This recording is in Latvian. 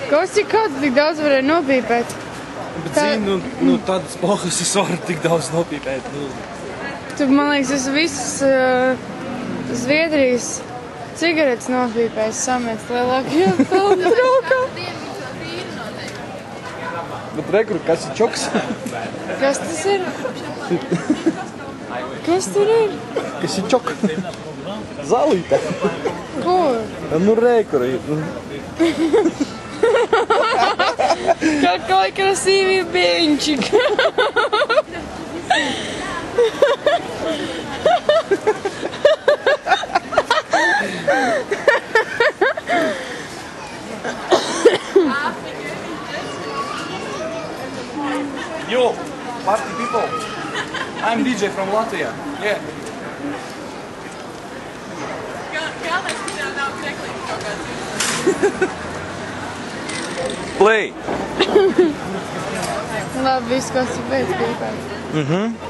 Kosti, kā tu tik daudz varēji nopīpēt? Bet zini, nu tādas pohas es varu tik daudz nopīpēt. Tu, man liekas, es visas Zviedrijas cigaretes nopīpējis samets lielākajā pelnu braukā. Bet rekur, kas ir čoks? Kas tas ir? Kas tur ir? Kas ir čok? Zalīte. Kur? Nu rekur ir. Какой красивый бенчик! Yo, party people. I'm DJ from Latvia. Yeah. Play. Labi, viss, kas ir pēc pīpēt.